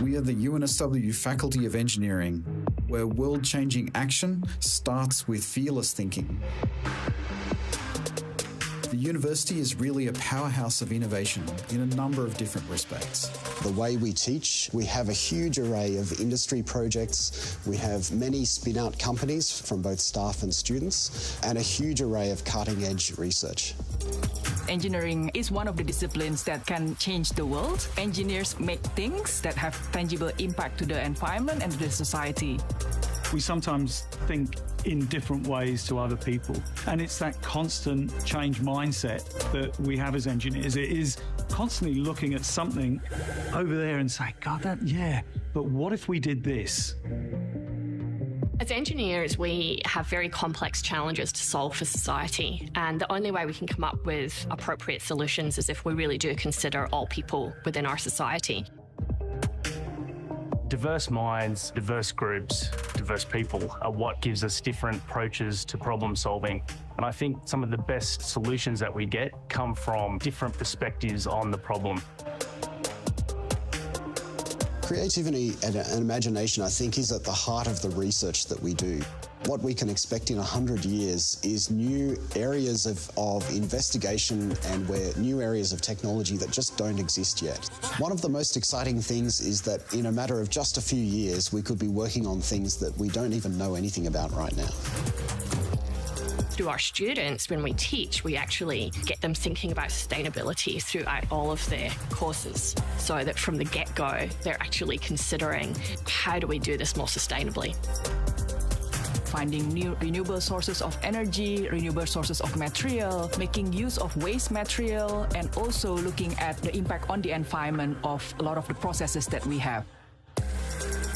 We are the UNSW Faculty of Engineering, where world-changing action starts with fearless thinking. The university is really a powerhouse of innovation in a number of different respects. The way we teach, we have a huge array of industry projects. We have many spin-out companies from both staff and students, and a huge array of cutting-edge research. Engineering is one of the disciplines that can change the world. Engineers make things that have tangible impact to the environment and to the society. We sometimes think in different ways to other people. And it's that constant change mindset that we have as engineers. It is constantly looking at something over there and saying, God, but what if we did this? As engineers, we have very complex challenges to solve for society, and the only way we can come up with appropriate solutions is if we really do consider all people within our society. Diverse minds, diverse groups, diverse people are what gives us different approaches to problem solving. And I think some of the best solutions that we get come from different perspectives on the problem. Creativity and imagination, I think, is at the heart of the research that we do. What we can expect in 100 years is new areas of investigation and new areas of technology that just don't exist yet. One of the most exciting things is that in a matter of just a few years, we could be working on things that we don't even know anything about right now. To our students, when we teach, we actually get them thinking about sustainability throughout all of their courses, so that from the get-go, they're actually considering, how do we do this more sustainably? Finding new renewable sources of energy, renewable sources of material, making use of waste material, and also looking at the impact on the environment of a lot of the processes that we have.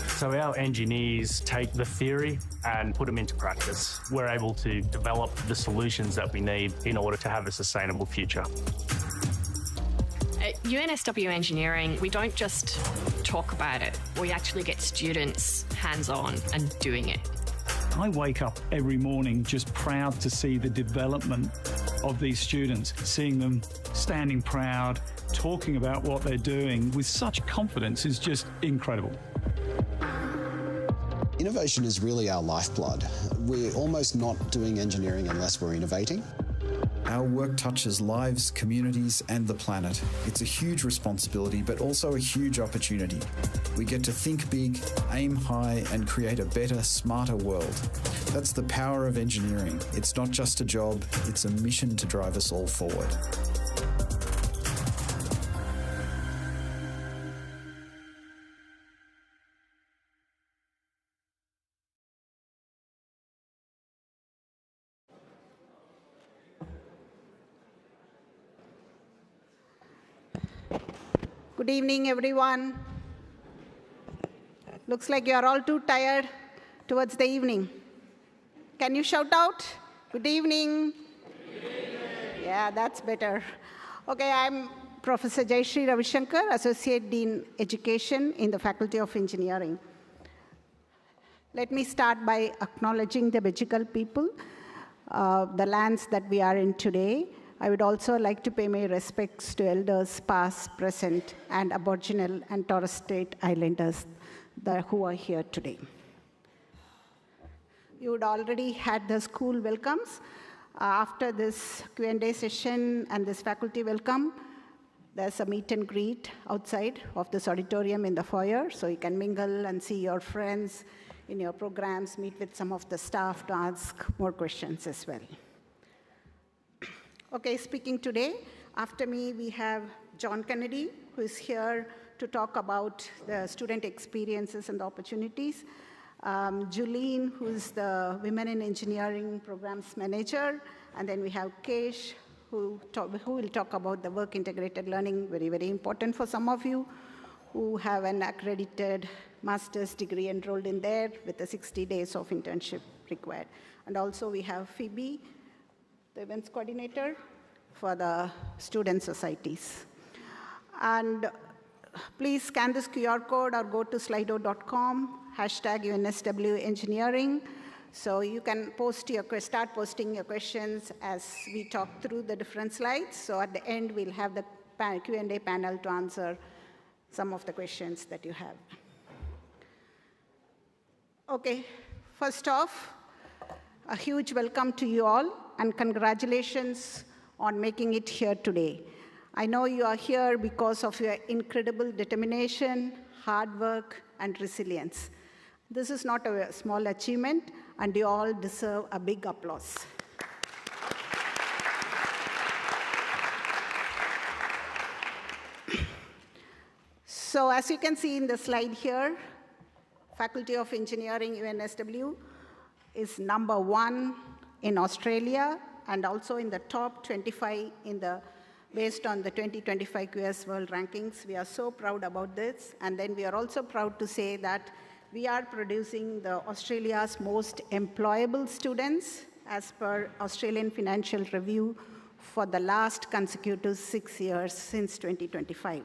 So our engineers take the theory and put them into practice. We're able to develop the solutions that we need in order to have a sustainable future. At UNSW Engineering, we don't just talk about it. We actually get students hands-on and doing it. I wake up every morning just proud to see the development of these students, seeing them standing proud, talking about what they're doing with such confidence is just incredible. Innovation is really our lifeblood. We're almost not doing engineering unless we're innovating. Our work touches lives, communities, and the planet. It's a huge responsibility, but also a huge opportunity. We get to think big, aim high, and create a better, smarter world. That's the power of engineering. It's not just a job, it's a mission to drive us all forward. Good evening, everyone. Looks like you are all too tired towards the evening. Can you shout out? Good evening. Good evening. Yeah, that's better. Okay, I'm Professor Jayashree Ravishankar, Associate Dean Education in the Faculty of Engineering. Let me start by acknowledging the magical people, the lands that we are in today. I would also like to pay my respects to elders past, present, and Aboriginal and Torres Strait Islanders who are here today. You would already had the school welcomes. After this Q&A session and this faculty welcome, there's a meet and greet outside of this auditorium in the foyer, so you can mingle and see your friends in your programs, meet with some of the staff to ask more questions as well. Okay, speaking today, after me we have John Kennedy, who is here to talk about the student experiences and the opportunities. Julene, who is the Women in Engineering Programs Manager. And then we have Kesh, who will talk about the work-integrated learning, very, very important for some of you who have an accredited master's degree enrolled in there with the 60 days of internship required. And also we have Phoebe, the events coordinator for the student societies. And please scan this QR code or go to slido.com, #UNSW Engineering. So you can start posting your questions as we talk through the different slides. So at the end, we'll have the Q&A panel to answer some of the questions that you have. Okay, first off, a huge welcome to you all, and congratulations on making it here today. I know you are here because of your incredible determination, hard work, and resilience. This is not a small achievement, and you all deserve a big applause. So as you can see in the slide here, Faculty of Engineering, UNSW, is #1 in Australia and also in the top 25 based on the 2025 QS World Rankings. We are so proud about this. And then we are also proud to say that we are producing Australia's most employable students as per Australian Financial Review for the last consecutive 6 years since 2025.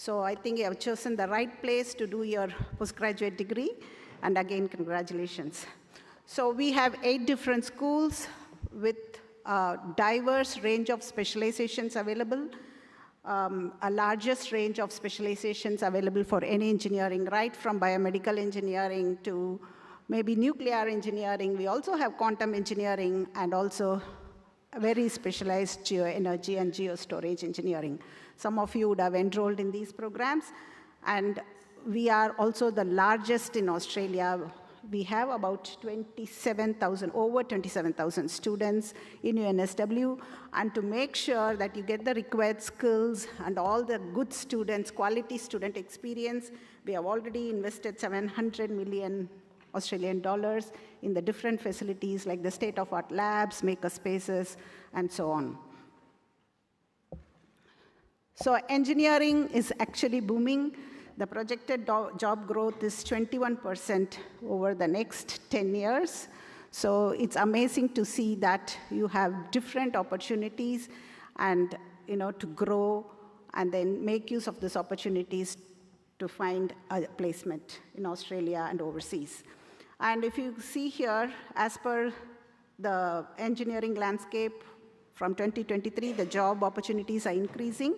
So I think you have chosen the right place to do your postgraduate degree. And again, congratulations. So we have 8 different schools with a diverse range of specializations available, a largest range of specializations available for any engineering, right from biomedical engineering to maybe nuclear engineering. We also have quantum engineering and also very specialized geoenergy and geostorage engineering. Some of you would have enrolled in these programs. And we are also the largest in Australia. We have about over 27,000 students in UNSW. And to make sure that you get the required skills and all the good students, quality student experience, we have already invested 700 million Australian dollars in the different facilities like the state-of-art labs, maker spaces, and so on. So engineering is actually booming. The projected job growth is 21% over the next 10 years. So it's amazing to see that you have different opportunities and to grow and then make use of these opportunities to find a placement in Australia and overseas. And if you see here, as per the engineering landscape from 2023, the job opportunities are increasing,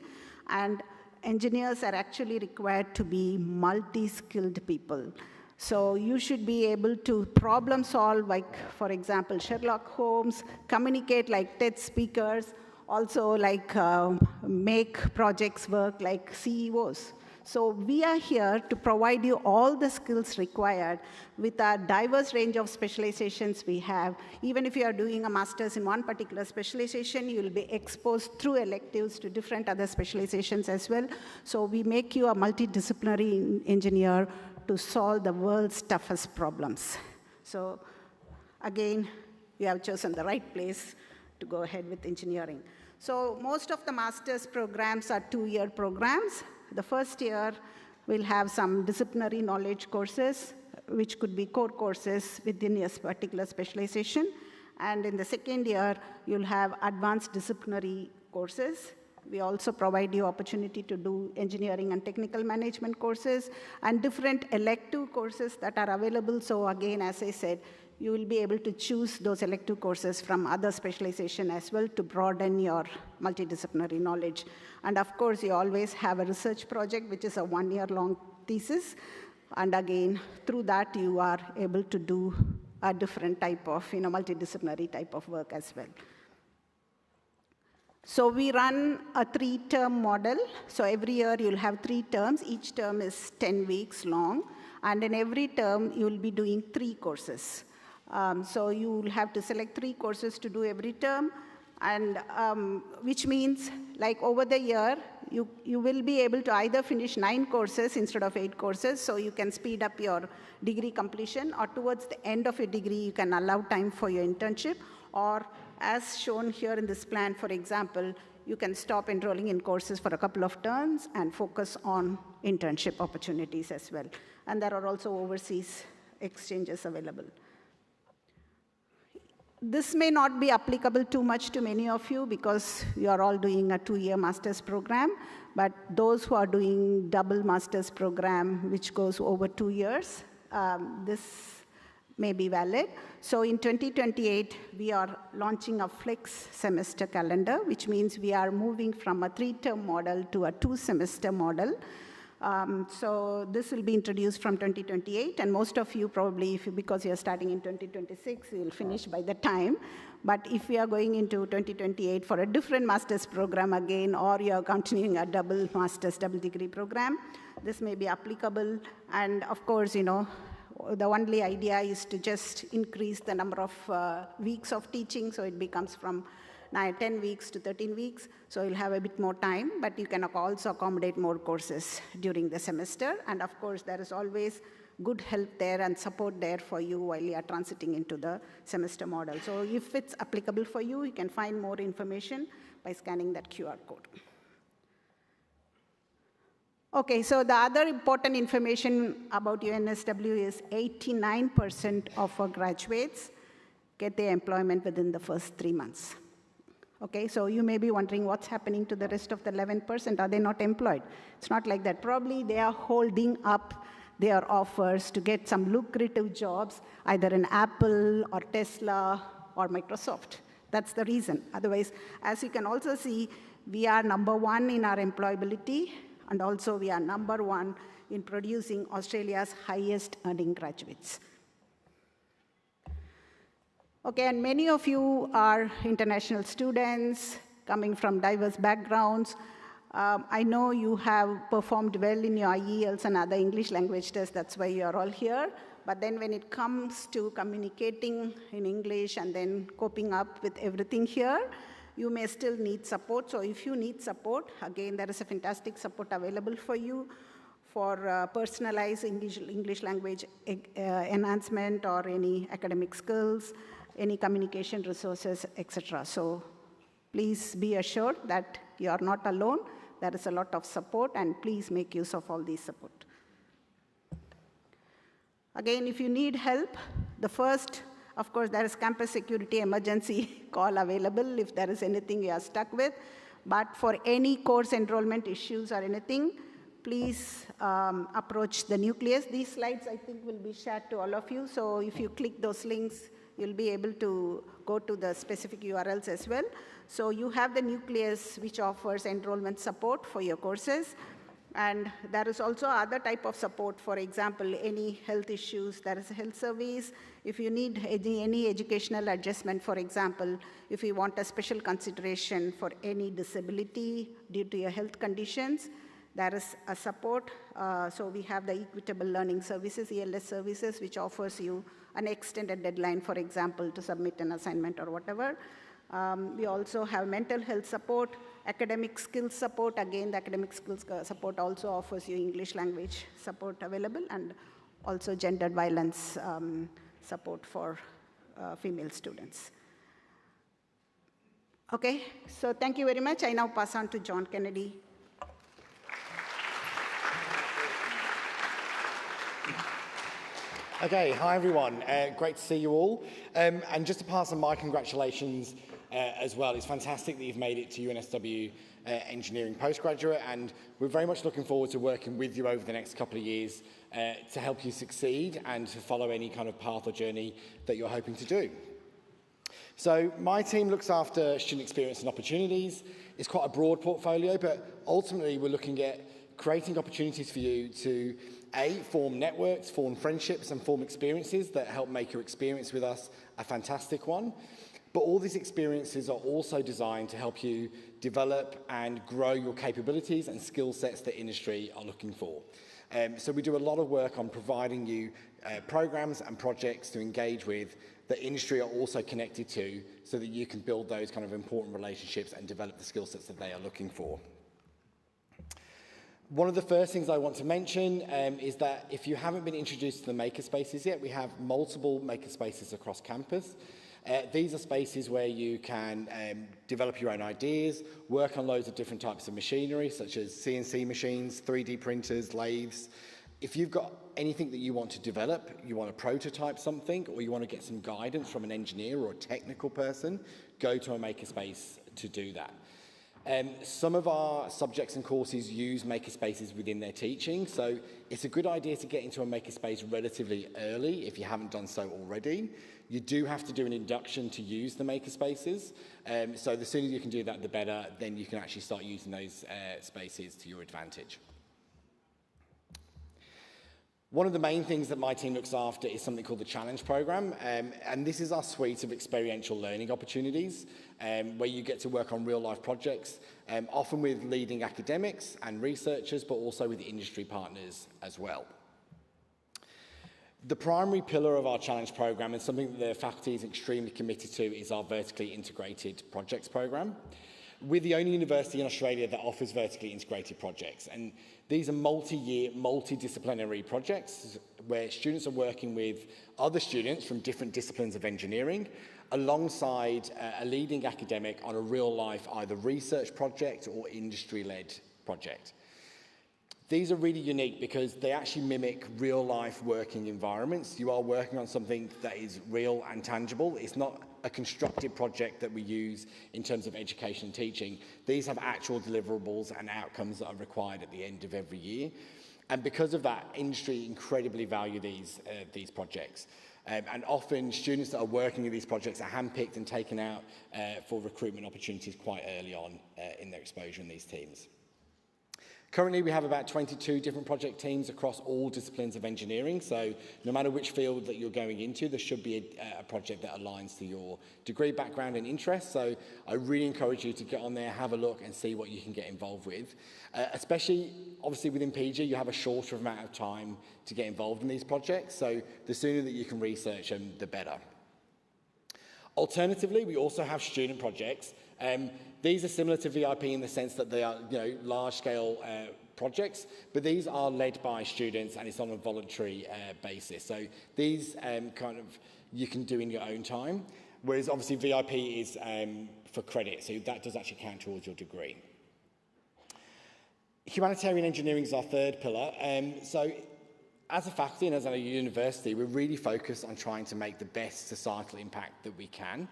and engineers are actually required to be multi-skilled people. So you should be able to problem solve, like, for example, Sherlock Holmes, communicate like TED speakers, also like make projects work like CEOs. So we are here to provide you all the skills required with a diverse range of specializations we have. Even if you are doing a master's in one particular specialization, you will be exposed through electives to different other specializations as well. So we make you a multidisciplinary engineer to solve the world's toughest problems. So again, you have chosen the right place to go ahead with engineering. So most of the master's programs are 2-year programs. The first year will have some disciplinary knowledge courses, which could be core courses within a particular specialization. And in the second year, you'll have advanced disciplinary courses. We also provide you opportunity to do engineering and technical management courses and different elective courses that are available. So again, as I said, you will be able to choose those elective courses from other specialization as well to broaden your multidisciplinary knowledge. And of course, you always have a research project, which is a 1-year-long thesis. And again, through that, you are able to do a different type of multidisciplinary type of work as well. So we run a 3-term model. So every year, you'll have 3 terms. Each term is 10 weeks long. And in every term, you'll be doing 3 courses. So you will have to select 3 courses to do every term, and which means, like over the year, you will be able to either finish 9 courses instead of 8 courses, so you can speed up your degree completion, or towards the end of your degree, you can allow time for your internship, or as shown here in this plan, for example, you can stop enrolling in courses for a couple of terms and focus on internship opportunities as well. And there are also overseas exchanges available. This may not be applicable too much to many of you because you are all doing a 2-year master's program, but those who are doing double master's program, which goes over 2 years, this may be valid. So in 2028, we are launching a flex semester calendar, which means we are moving from a 3-term model to a 2-semester model. So this will be introduced from 2028, and most of you probably, because you're starting in 2026, you'll finish by the time. But if we are going into 2028 for a different master's program again, or you're continuing a double master's, double degree program, this may be applicable. And of course, you know, the only idea is to just increase the number of weeks of teaching, so it becomes from 10 weeks to 13 weeks, so you'll have a bit more time, but you can also accommodate more courses during the semester. And of course, there is always good help there and support there for you while you are transiting into the semester model. So if it's applicable for you, you can find more information by scanning that QR code. Okay, so the other important information about UNSW is 89% of our graduates get their employment within the first 3 months. Okay, so you may be wondering what's happening to the rest of the 11%. Are they not employed? It's not like that. Probably they are holding up their offers to get some lucrative jobs, either in Apple or Tesla or Microsoft. That's the reason. Otherwise, as you can also see, we are #1 in our employability, and also we are #1 in producing Australia's highest earning graduates. Okay, and many of you are international students coming from diverse backgrounds. I know you have performed well in your IELTS and other English language tests, that's why you are all here. But then when it comes to communicating in English and then coping up with everything here, you may still need support. So if you need support, again, there is a fantastic support available for you for personalized English language enhancement or any academic skills, any communication resources, etc. So please be assured that you are not alone. There is a lot of support, and please make use of all these support. Again, if you need help, the first, of course, there is campus security emergency call available if there is anything you are stuck with. But for any course enrollment issues or anything, please approach the nucleus. These slides, I think, will be shared to all of you. So if you click those links, you'll be able to go to the specific URLs as well. So you have the nucleus, which offers enrollment support for your courses. And there is also other type of support. For example, any health issues, there is a health service. If you need any educational adjustment, for example, if you want a special consideration for any disability due to your health conditions, there is a support. So we have the Equitable Learning Services, ELS services, which offers you an extended deadline, for example, to submit an assignment or whatever. We also have mental health support, academic skills support. Again, the academic skills support also offers you English language support available, and also gendered violence support for female students. Okay, so thank you very much. I now pass on to John Kennedy. Okay, hi everyone. Great to see you all. And just to pass on my congratulations as well. It's fantastic that you've made it to UNSW Engineering Postgraduate, and we're very much looking forward to working with you over the next couple of years to help you succeed and to follow any kind of path or journey that you're hoping to do. So my team looks after student experience and opportunities. It's quite a broad portfolio, but ultimately we're looking at creating opportunities for you to form networks, form friendships, and form experiences that help make your experience with us a fantastic one. But all these experiences are also designed to help you develop and grow your capabilities and skill sets that industry are looking for. So we do a lot of work on providing you programs and projects to engage with that industry are also connected to, so that you can build those kind of important relationships and develop the skill sets that they are looking for. One of the first things I want to mention is that if you haven't been introduced to the makerspaces yet, we have multiple makerspaces across campus. These are spaces where you can develop your own ideas, work on loads of different types of machinery, such as CNC machines, 3D printers, lathes. If you've got anything that you want to develop, you want to prototype something, or you want to get some guidance from an engineer or a technical person, go to a makerspace to do that. Some of our subjects and courses use makerspaces within their teaching, so it's a good idea to get into a makerspace relatively early if you haven't done so already. You do have to do an induction to use the makerspaces, so the sooner you can do that, the better. Then you can actually start using those spaces to your advantage. One of the main things that my team looks after is something called the Challenge Programme, and this is our suite of experiential learning opportunities where you get to work on real-life projects, often with leading academics and researchers, but also with industry partners as well. The primary pillar of our Challenge Programme, and something that the faculty is extremely committed to, is our vertically integrated projects programme. We're the only university in Australia that offers vertically integrated projects, and these are multi-year, multidisciplinary projects where students are working with other students from different disciplines of engineering alongside a leading academic on a real-life either research project or industry-led project. These are really unique because they actually mimic real-life working environments. You are working on something that is real and tangible. It's not a constructed project that we use in terms of education and teaching. These have actual deliverables and outcomes that are required at the end of every year. And because of that, industry incredibly value these projects. And often students that are working in these projects are handpicked and taken out for recruitment opportunities quite early on in their exposure in these teams. Currently, we have about 22 different project teams across all disciplines of engineering, so no matter which field that you're going into, there should be a project that aligns to your degree, background and interests. So I really encourage you to get on there, have a look and see what you can get involved with. Especially, obviously within PG, you have a shorter amount of time to get involved in these projects, so the sooner that you can research them, the better. Alternatively, we also have student projects. These are similar to VIP in the sense that they are, large-scale projects, but these are led by students and it's on a voluntary basis. So these you can do in your own time, whereas obviously VIP is for credit, so that does actually count towards your degree. Humanitarian engineering is our third pillar. So as a faculty and as a university, we're really focused on trying to make the best societal impact that we can.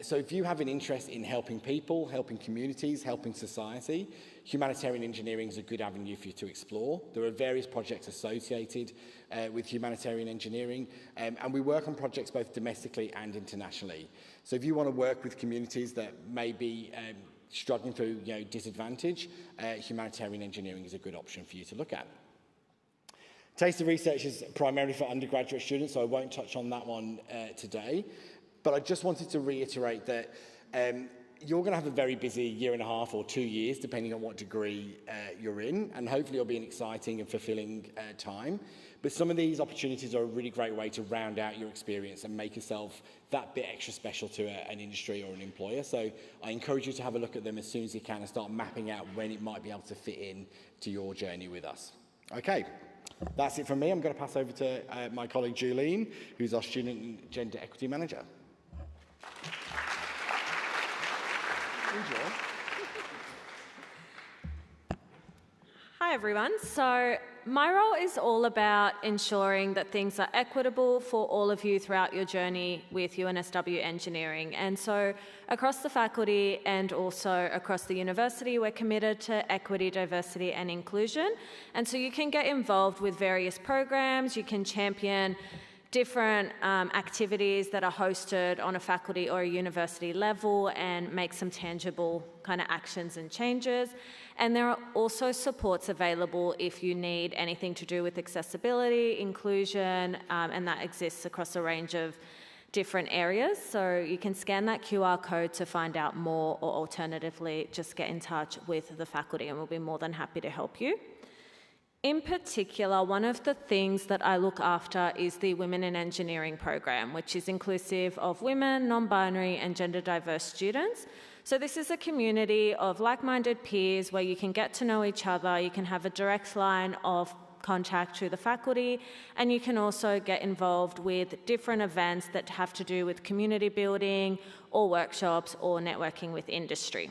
So if you have an interest in helping people, helping communities, helping society, humanitarian engineering is a good avenue for you to explore. There are various projects associated with humanitarian engineering, and we work on projects both domestically and internationally. So if you want to work with communities that may be struggling through disadvantage, humanitarian engineering is a good option for you to look at. Taste of Research is primarily for undergraduate students, so I won't touch on that one today. But I just wanted to reiterate that you're going to have a very busy year and a half or 2 years, depending on what degree you're in, and hopefully it'll be an exciting and fulfilling time. But some of these opportunities are a really great way to round out your experience and make yourself that bit extra special to an industry or an employer. So I encourage you to have a look at them as soon as you can and start mapping out when it might be able to fit in to your journey with us. Okay. That's it from me. I'm going to pass over to my colleague Julene, who's our Student and Gender Equity Manager. Enjoy. Hi everyone. So my role is all about ensuring that things are equitable for all of you throughout your journey with UNSW Engineering. And so across the faculty and also across the university, we're committed to equity, diversity and inclusion. And so you can get involved with various programs, you can champion different activities that are hosted on a faculty or a university level and make some tangible kind of actions and changes. And there are also supports available if you need anything to do with accessibility, inclusion, and that exists across a range of different areas. So you can scan that QR code to find out more, or alternatively, just get in touch with the faculty and we'll be more than happy to help you. In particular, one of the things that I look after is the Women in Engineering program, which is inclusive of women, non-binary and gender diverse students. So this is a community of like-minded peers where you can get to know each other, you can have a direct line of contact to the faculty, and you can also get involved with different events that have to do with community building or workshops or networking with industry.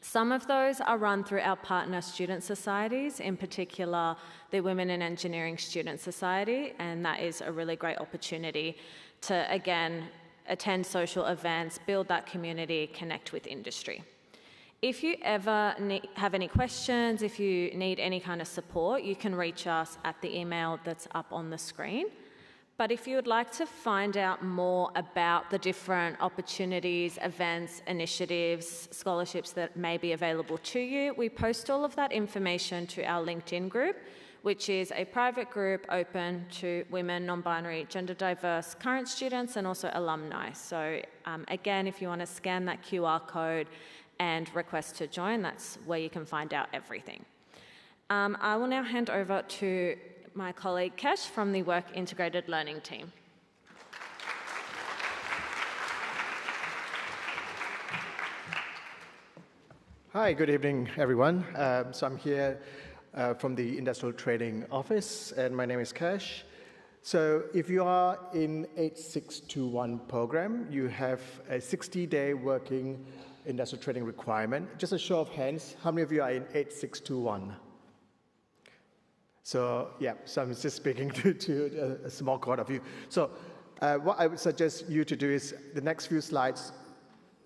Some of those are run through our partner student societies, in particular the Women in Engineering Student Society, and that is a really great opportunity to, again, attend social events, build that community, connect with industry. If you ever have any questions, if you need any kind of support, you can reach us at the email that's up on the screen. But if you would like to find out more about the different opportunities, events, initiatives, scholarships that may be available to you, we post all of that information to our LinkedIn group, which is a private group open to women, non-binary, gender diverse current students and also alumni. So again, if you want to scan that QR code and request to join, that's where you can find out everything. I will now hand over to my colleague Kesh from the Work Integrated Learning team. Hi, good evening, everyone. So I'm here from the Industrial Training Office, and my name is Kesh. So if you are in 8621 program, you have a 60-day working industrial training requirement. Just a show of hands, how many of you are in 8621? So yeah, so I'm just speaking to a small crowd of you. So what I would suggest you to do is the next few slides,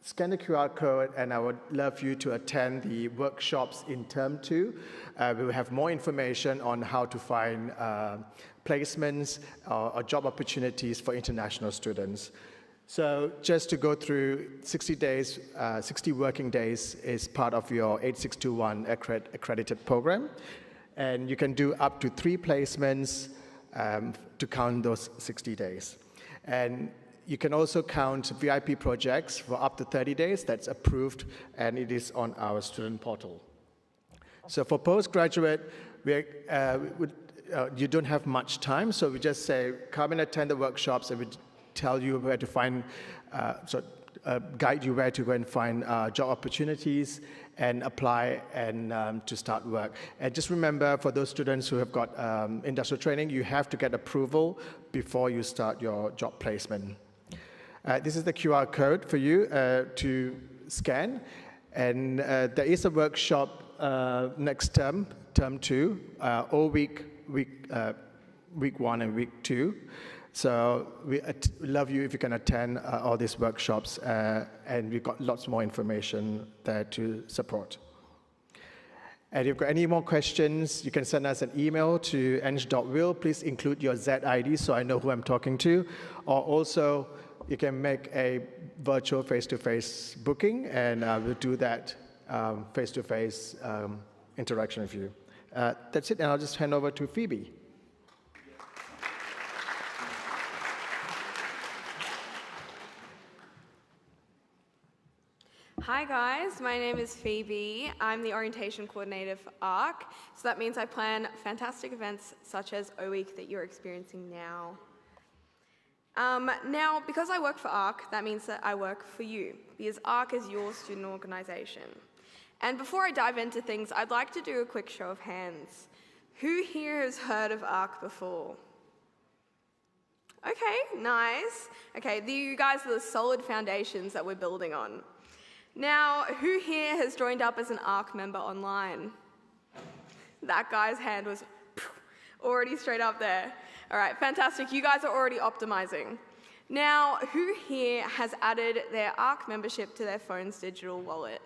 scan the QR code, and I would love you to attend the workshops in Term 2. We will have more information on how to find placements or job opportunities for international students. So just to go through 60 days, 60 working days is part of your 8621 accredited program. And you can do up to 3 placements to count those 60 days. And you can also count VIP projects for up to 30 days. That's approved, and it is on our student portal. So for postgraduate, you don't have much time, so we just say, come and attend the workshops, and we tell you where to find, guide you where to go and find job opportunities and apply and to start work. And just remember, for those students who have got industrial training, you have to get approval before you start your job placement. This is the QR code for you to scan. And there is a workshop next term, Term 2, all week 1 and week 2. So we love you if you can attend all these workshops, and we've got lots more information there to support. And if you've got any more questions, you can send us an email to eng.will. Please include your ZID so I know who I'm talking to. Or also, you can make a virtual face-to-face booking, and we'll do that face-to-face interaction with you. That's it, and I'll just hand over to Phoebe. Hi guys, my name is Phoebe. I'm the orientation coordinator for ARC, so that means I plan fantastic events such as O-Week that you're experiencing now. Now, because I work for ARC, that means that I work for you, because ARC is your student organisation. And before I dive into things, I'd like to do a quick show of hands. Who here has heard of ARC before? Okay, nice. Okay, you guys are the solid foundations that we're building on. Now, who here has joined up as an ARC member online? That guy's hand was already straight up there. All right, fantastic. You guys are already optimizing. Now, who here has added their ARC membership to their phone's digital wallet?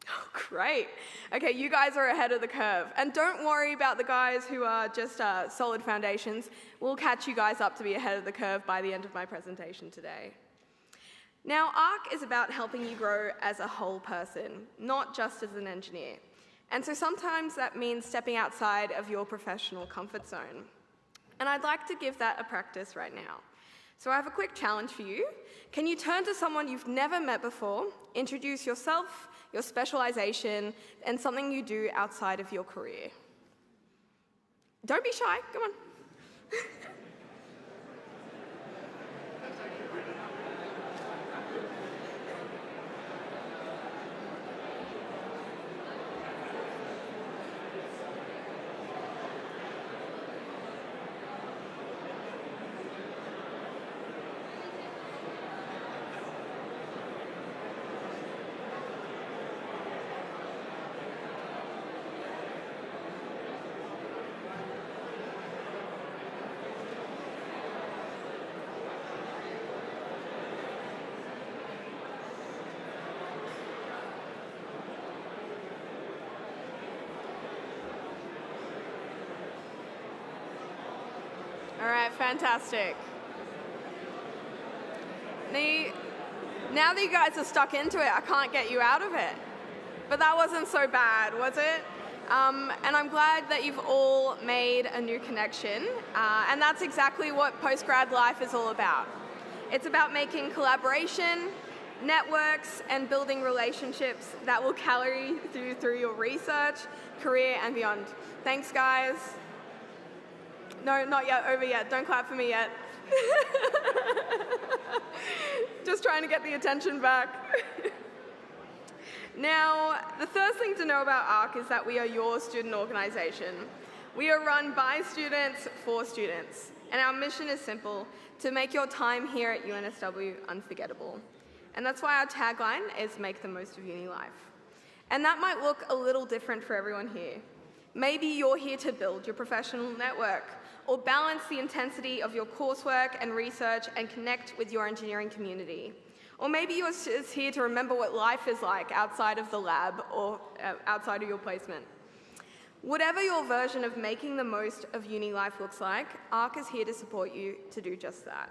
Oh, great. Okay, you guys are ahead of the curve. And don't worry about the guys who are just solid foundations. We'll catch you guys up to be ahead of the curve by the end of my presentation today. Now, ARC is about helping you grow as a whole person, not just as an engineer. And so sometimes that means stepping outside of your professional comfort zone. And I'd like to give that a practice right now. So I have a quick challenge for you. Can you turn to someone you've never met before, introduce yourself, your specialization, and something you do outside of your career? Don't be shy, come on. All right, fantastic. Now that you guys are stuck into it, I can't get you out of it. But that wasn't so bad, was it? And I'm glad that you've all made a new connection. And that's exactly what postgrad life is all about. It's about making collaboration, networks, and building relationships that will carry you through your research, career, and beyond. Thanks, guys. No, not yet, over yet. Don't clap for me yet. Just trying to get the attention back. Now, the first thing to know about ARC is that we are your student organisation. We are run by students for students, and our mission is simple: to make your time here at UNSW unforgettable. And that's why our tagline is "Make the most of uni life." And that might look a little different for everyone here. Maybe you're here to build your professional network, or balance the intensity of your coursework and research and connect with your engineering community. Or maybe you're just here to remember what life is like outside of the lab or outside of your placement. Whatever your version of making the most of uni life looks like, ARC is here to support you to do just that.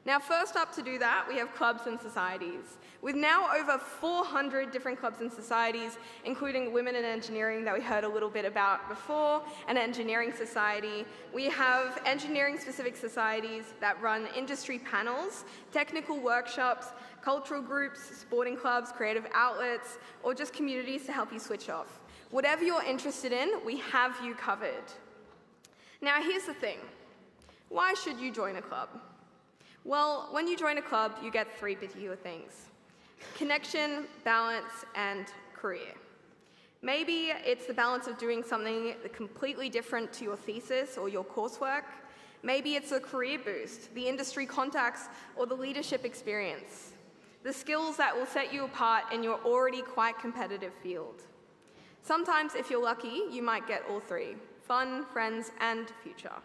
Now, first up to do that, we have clubs and societies. With now over 400 different clubs and societies, including Women in Engineering that we heard a little bit about before, an engineering society. We have engineering-specific societies that run industry panels, technical workshops, cultural groups, sporting clubs, creative outlets, or just communities to help you switch off. Whatever you're interested in, we have you covered. Now, here's the thing. Why should you join a club? Well, when you join a club, you get three particular things: connection, balance, and career. Maybe it's the balance of doing something completely different to your thesis or your coursework. Maybe it's a career boost, the industry contacts, or the leadership experience, the skills that will set you apart in your already quite competitive field. Sometimes, if you're lucky, you might get all three: fun, friends, and future.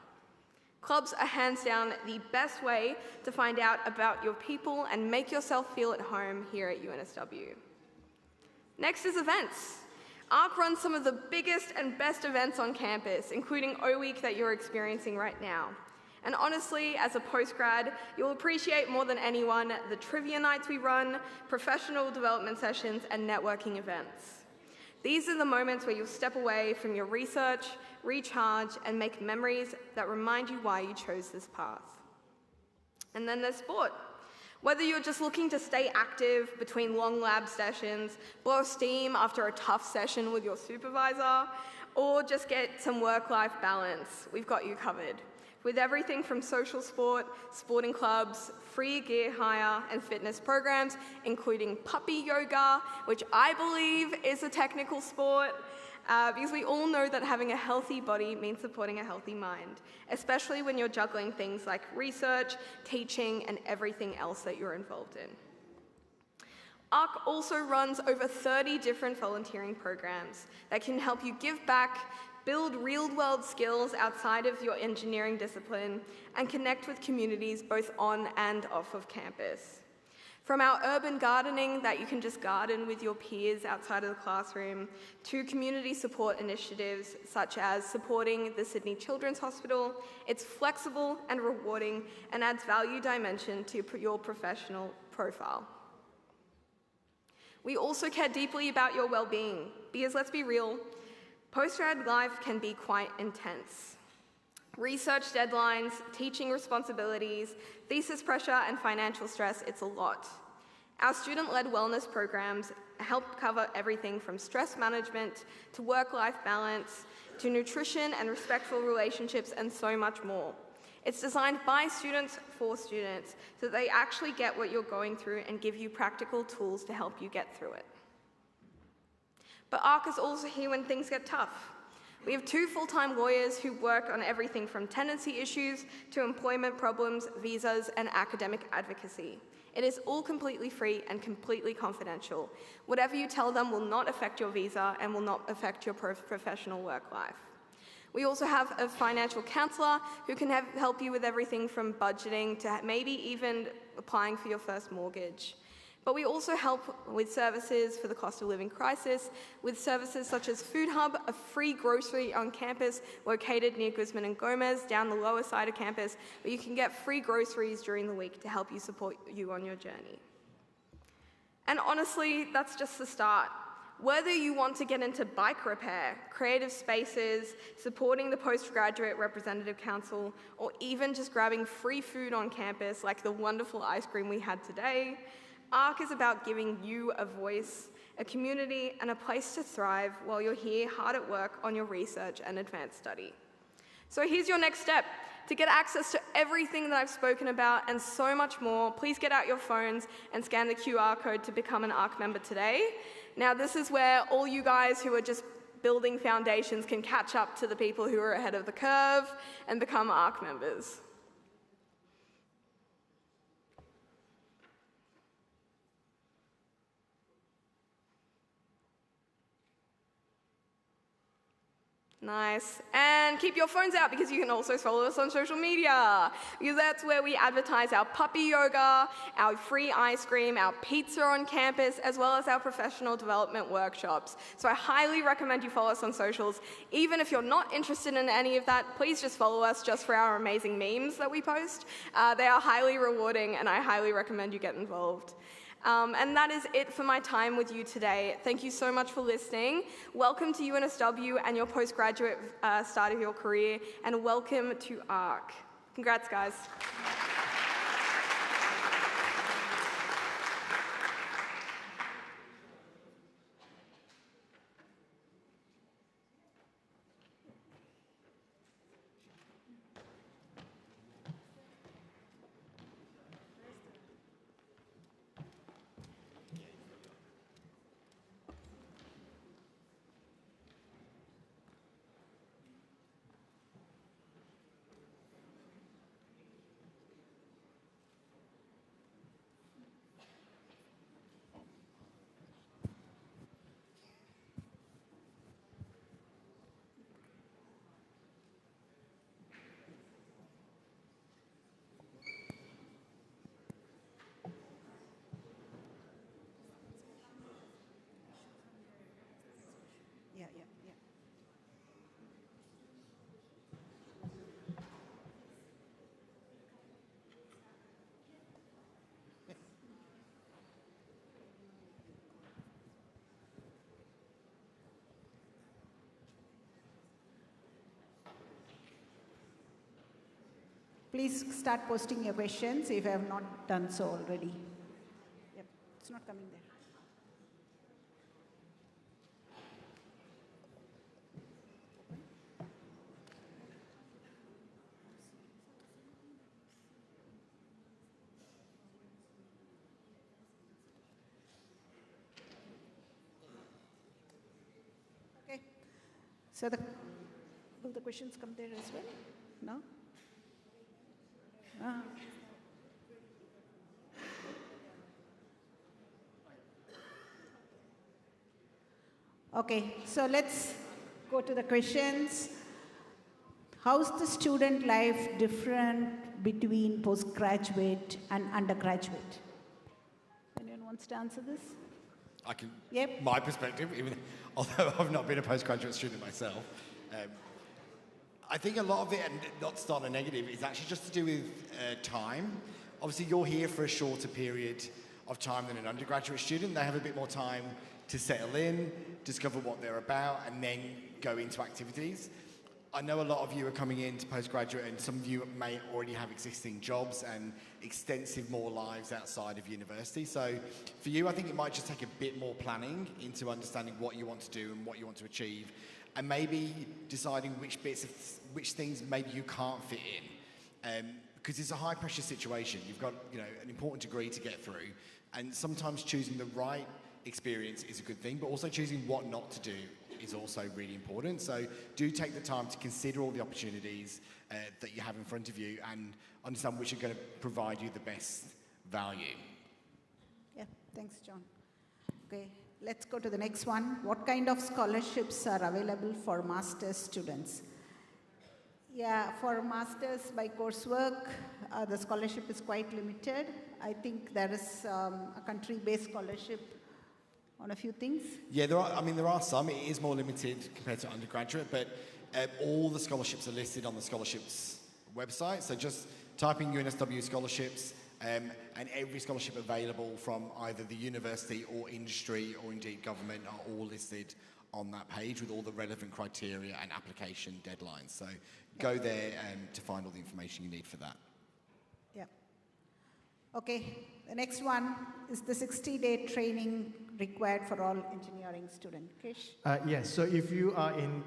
Clubs are hands down the best way to find out about your people and make yourself feel at home here at UNSW. Next is events. ARC runs some of the biggest and best events on campus, including O Week that you're experiencing right now. And honestly, as a postgrad, you'll appreciate more than anyone the trivia nights we run, professional development sessions, and networking events. These are the moments where you'll step away from your research, recharge, and make memories that remind you why you chose this path. And then there's sport. Whether you're just looking to stay active between long lab sessions, blow steam after a tough session with your supervisor, or just get some work-life balance, we've got you covered. With everything from social sport, sporting clubs, free gear hire, and fitness programs, including puppy yoga, which I believe is a technical sport, because we all know that having a healthy body means supporting a healthy mind, especially when you're juggling things like research, teaching, and everything else that you're involved in. ARC also runs over 30 different volunteering programs that can help you give back, build real-world skills outside of your engineering discipline, and connect with communities both on and off of campus. From our urban gardening that you can just garden with your peers outside of the classroom, to community support initiatives such as supporting the Sydney Children's Hospital, it's flexible and rewarding and adds value dimension to your professional profile. We also care deeply about your well-being, because let's be real, postgrad life can be quite intense. Research deadlines, teaching responsibilities, thesis pressure, and financial stress, it's a lot. Our student-led wellness programs help cover everything from stress management to work-life balance to nutrition and respectful relationships and so much more. It's designed by students for students so that they actually get what you're going through and give you practical tools to help you get through it. But ARC is also here when things get tough. We have 2 full-time lawyers who work on everything from tenancy issues to employment problems, visas, and academic advocacy. It is all completely free and completely confidential. Whatever you tell them will not affect your visa and will not affect your professional work life. We also have a financial counsellor who can help you with everything from budgeting to maybe even applying for your first mortgage. But we also help with services for the cost of living crisis, with services such as Food Hub, a free grocery on campus located near Guzman and Gomez, down the lower side of campus, where you can get free groceries during the week to help you support you on your journey. And honestly, that's just the start. Whether you want to get into bike repair, creative spaces, supporting the Postgraduate Representative Council, or even just grabbing free food on campus like the wonderful ice cream we had today, ARC is about giving you a voice, a community, and a place to thrive while you're here hard at work on your research and advanced study. So here's your next step. To get access to everything that I've spoken about and so much more, please get out your phones and scan the QR code to become an ARC member today. Now, this is where all you guys who are just building foundations can catch up to the people who are ahead of the curve and become ARC members. Nice. And keep your phones out because you can also follow us on social media, because that's where we advertise our puppy yoga, our free ice cream, our pizza on campus, as well as our professional development workshops. So I highly recommend you follow us on socials. Even if you're not interested in any of that, please just follow us just for our amazing memes that we post. They are highly rewarding, and I highly recommend you get involved. And that is it for my time with you today. Thank you so much for listening. Welcome to UNSW and your postgraduate start of your career, and welcome to ARC. Congrats, guys. Please start posting your questions if you have not done so already. Yep, it's not coming there. Okay. So will the questions come there as well? No? Ah. Okay, so let's go to the questions. How's the student life different between postgraduate and undergraduate? Anyone wants to answer this? I can. Yep. My perspective, although I've not been a postgraduate student myself, I think a lot of it, and not to start a negative, is actually just to do with time. Obviously, you're here for a shorter period of time than an undergraduate student. They have a bit more time to settle in, discover what they're about, and then go into activities. I know a lot of you are coming into postgraduate, and some of you may already have existing jobs and extensive more lives outside of university. So for you, I think it might just take a bit more planning into understanding what you want to do and what you want to achieve, and maybe deciding which things maybe you can't fit in. Because it's a high pressure situation. You've got an important degree to get through, and sometimes choosing the right experience is a good thing, but also choosing what not to do is also really important. So do take the time to consider all the opportunities that you have in front of you and understand which are going to provide you the best value. Yeah, thanks, John. Okay, let's go to the next one. What kind of scholarships are available for master's students? Yeah, for master's by coursework, the scholarship is quite limited. I think there is a country-based scholarship on a few things. Yeah, there are some. It is more limited compared to undergraduate, but all the scholarships are listed on the scholarships website. So just type in UNSW scholarships and every scholarship available from either the university or industry or indeed government are all listed on that page with all the relevant criteria and application deadlines. So go there to find all the information you need for that. Yeah. Okay, the next one is the 60-day training required for all engineering students. Kish? Yes, so if you are in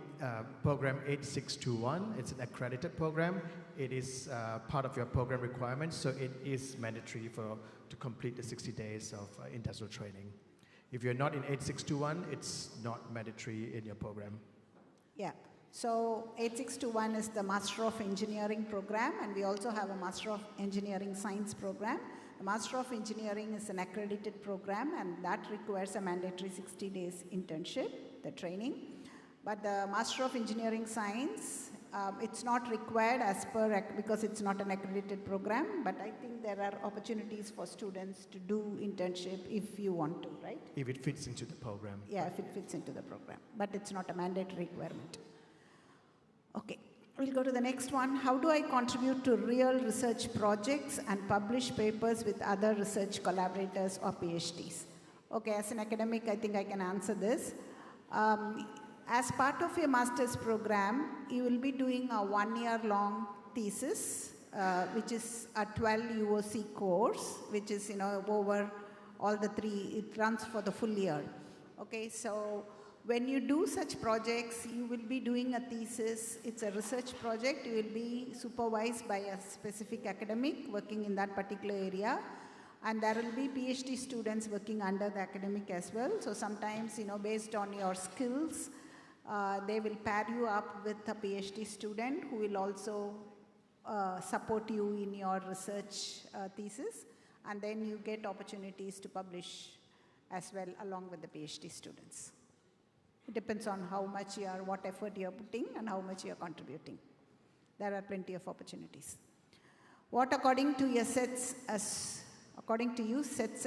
program 8621, it's an accredited program. It is part of your program requirements, so it is mandatory to complete the 60 days of industrial training. If you're not in 8621, it's not mandatory in your program. Yeah, so 8621 is the Master of Engineering program, and we also have a Master of Engineering Science program. The Master of Engineering is an accredited program, and that requires a mandatory 60 days internship, the training. But the Master of Engineering Science, it's not required as per, because it's not an accredited program, but I think there are opportunities for students to do internship if you want to, right? If it fits into the program. Yeah, if it fits into the program, but it's not a mandatory requirement. Okay, we'll go to the next one. How do I contribute to real research projects and publish papers with other research collaborators or PhDs? Okay, as an academic, I think I can answer this. As part of your master's program, you will be doing a 1-year-long thesis, which is a 12 UOC course, which is, over all the 3, it runs for the full year. Okay, so when you do such projects, you will be doing a thesis. It's a research project. You will be supervised by a specific academic working in that particular area. And there will be PhD students working under the academic as well. So sometimes, based on your skills, they will pair you up with a PhD student who will also support you in your research thesis. And then you get opportunities to publish as well along with the PhD students. It depends on how much what effort you are putting and how much you are contributing. There are plenty of opportunities. What according to you sets a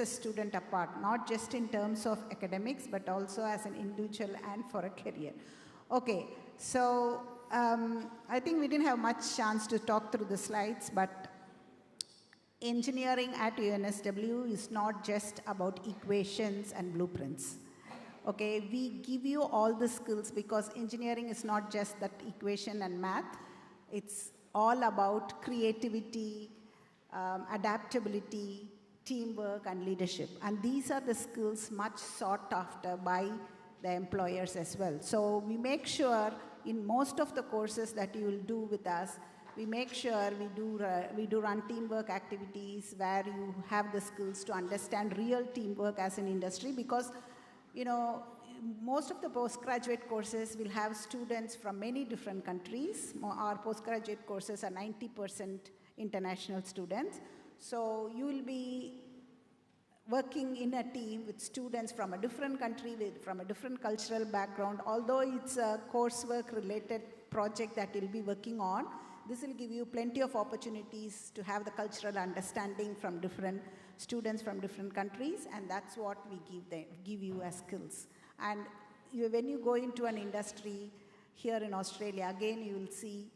student apart, not just in terms of academics, but also as an individual and for a career? Okay, so I think we didn't have much chance to talk through the slides, but engineering at UNSW is not just about equations and blueprints. Okay, we give you all the skills because engineering is not just that equation and math. It's all about creativity, adaptability, teamwork, and leadership. And these are the skills much sought after by the employers as well. So we make sure in most of the courses that you will do with us, we make sure we do run teamwork activities where you have the skills to understand real teamwork as an industry, because most of the postgraduate courses will have students from many different countries. Our postgraduate courses are 90% international students. So you will be working in a team with students from a different country, from a different cultural background. Although it's a coursework related project that you'll be working on, this will give you plenty of opportunities to have the cultural understanding from different students from different countries, and that's what we give you as skills. And when you go into an industry here in Australia, again you will see